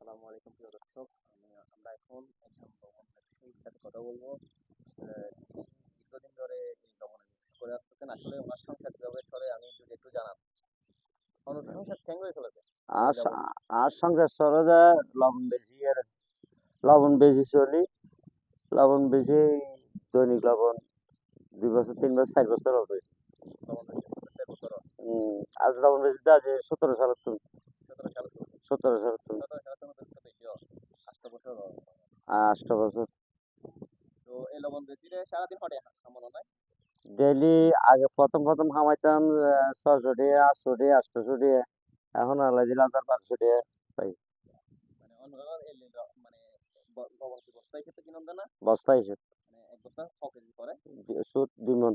আসসালামু আলাইকুম প্রিয় দর্শক। আমরা এখন একজন ভ্রমণ ব্যবসায়ীর সাথে কথা বলবো। তিনি দীর্ঘদিন ধরে এই ভ্রমণের ব্যবসা করে আসতেছেন। আসলে ওনার সংসার কিভাবে চলে আমি যদি একটু জানাবো। ওনার সংসার কেঙ্গরে চলেছে আর এটা বলুন। আর সঙ্গে সরোজা লবণ বেশি চলি। লবণ বেশি দৈনিক লবণ 2 বছর 3 বছর 4 বছর হবে। ভ্রমণ ব্যবসা 4 বছর, আর লবণ বেশি আজ 17 সাল 17 সাল চলছে। 17 সাল 17 সাল তো বেশিও 8 বছর। 8 বছর তো এই লবণ বেশিরে সারাদিন হটে মনে হয়। ডেইলি। আগে প্রথম প্রথম খামাইতাম 600 টাকা 800 টাকা 800 টাকা। এখন আল্লাহ দিলে 1200 টাকা পাই। মানে অন্য মানে লবণ কি বস্তায় খেতে কিনুন দেয় না? বস্তা হিসেব মানে এক বস্তা 6 কেজি করে, সুদ 2 মণ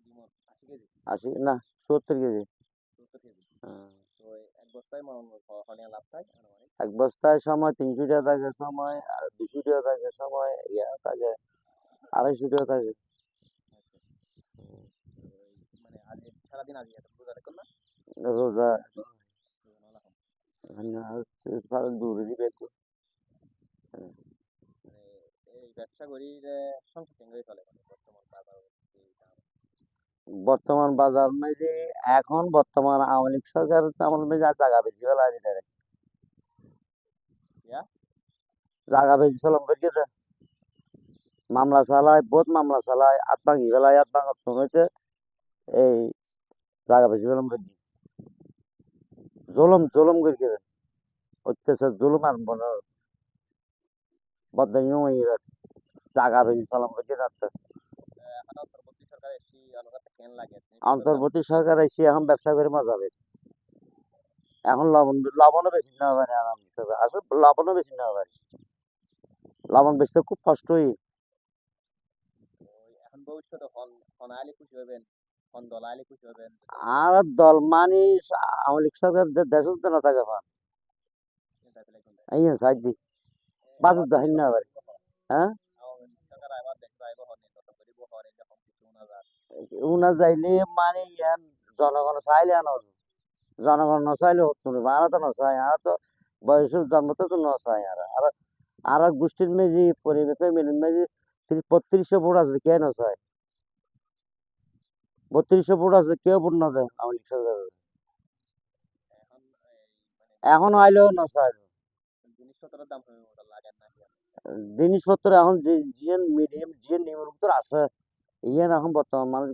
2 মণ 80 কেজি, 80 না 70 কেজি। 70 কেজি। হ্যাঁ। তো এক বস্তায় হলে লাভ থাকে আনুমানিক। এক বস্তায় সময় 300 টাকা থাকে, সময় আর 200 টাকা থাকে, সময় থাকে 250 টাকা থাকে। আচ্ছা। তো মানে আজ সারাদিন আজ রোজা রাখেন না? রোজা রোজা না রাখেন। দূরে দিবে একটু। মানে এই ব্যবসা করি যে সংসার কেঙ্গরে চলে মানে বর্তমান বাজার যে দাম। বর্তমান বাজার নাই যে এখন বর্তমান আওয়ামী লীগ সরকার আমল মে যা জায়গা বেশি ফেলা দিতে ইয়া জায়গা বেশি চলম করিয়ে দেয়, মামলা চালায়, বহুত মামলা চালায়, আত ভাঙি ফেলায়, আত ভাঙার সময়তে এই জায়গা বেশি ফেলাম করি জুলুম জুলুম করিয়ে দেয়, অত্যাচার জুলুম আর মনে বদাই জায়গা বেশি চলম করিয়ে দেয়। এখন অন্তর্বর্তী সরকার এসি আলাদা কেন লাগে অন্তর্বর্তী সরকার এসে এখন ব্যবসা করে মজা পাবে। এখন লবণও বেশি নেওয়া পারে আসলে লবণও বেশি নেওয়া পারে। লবণ বেচতে খুব কষ্টই। এখন ভবিষ্যতে হন আইলে খুশি হবেন, হন দল আইলে খুশি হবেন। আর দল মানি আওয়ামী লীগ সরকার দেশ তো না থাকে পান এই সাইড দি বাজুর আবার দাহিন না পারে। হ্যাঁ, আওয়ামী লীগ সরকার আবার দেখতে আইব হন নির্বাচন করিব হরে যখন কিছু না যায়। উনা যাইলে মানে জনগণ চাইলে আনো, জনগণ নচাইলে হতো না, আর তো নচাই, আর তো বয়সের জন্মতে তো নচাই। আর গোষ্ঠীর মেজি পরিবেশের মিলন মেজি 3200 ভোট আছে, কে নচায়? 3200 ভোট আছে, কেউ ভোট না দেয় আওয়ামী লীগ সরকার। এখন এখন আইলেও নচায়। জিনিসপত্রের দাম লাগেন না কি? জিনিসপত্র এখন যে মিডিয়াম যে নিম্নবিত্ত আছে ইয়ান এখন বর্তমান মানুষ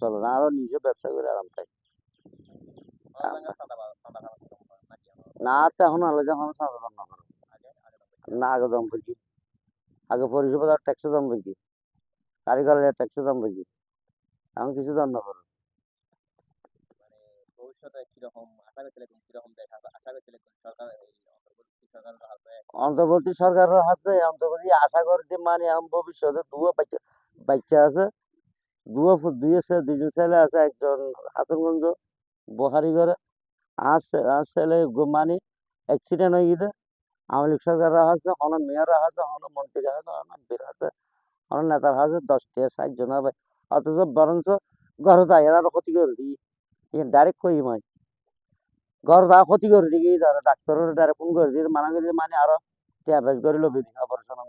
চলে না, আরো নিজে ব্যবসা করে আরাম পায়। না তো এখন আলো যখন সাধারণ না করে না, আগে দাম বেশি, আগে পরিষেবা ট্যাক্সের দাম বেশি, কারিগরের ট্যাক্সের দাম বেশি, এখন কিছু দাম না করে। মানে ভবিষ্যতে কিরকম আশা করছিলেন, কিরকম দেখা আশা করছিলেন সরকার এই অন্তর্বর্তী সরকার আসবে? অন্তর্বর্তী সরকারও আছে, অন্তর্বর্তী আশা করি যে মানে এখন ভবিষ্যতে দুয়া বাচ্চা বাচ্চা আছে, দুই আছে, 2জন ছেলে আছে, একজন হাতুরগঞ্জ বহারি ঘরে। আর ছেলে মানে অ্যাক্সিডেন্ট হয়ে গেছে। আওয়ামী লীগ সরকার আছে, অনেক মেয়র আছে, অনেক মন্ত্রী আছে, অনেক বীর আছে, অনেক নেতার আছে, 10টা 60 জন হবে। অথচ বরঞ্চ ঘরে যায় এরা ক্ষতি করে দিই, ডাইরেক্ট কই মাই ঘর যা ক্ষতি করে দিই, ডাক্তারের ডাইরেক্ট ফোন করে দিই, মানা করে মানে আরো ট্যাবেজ করে লবি অপারেশন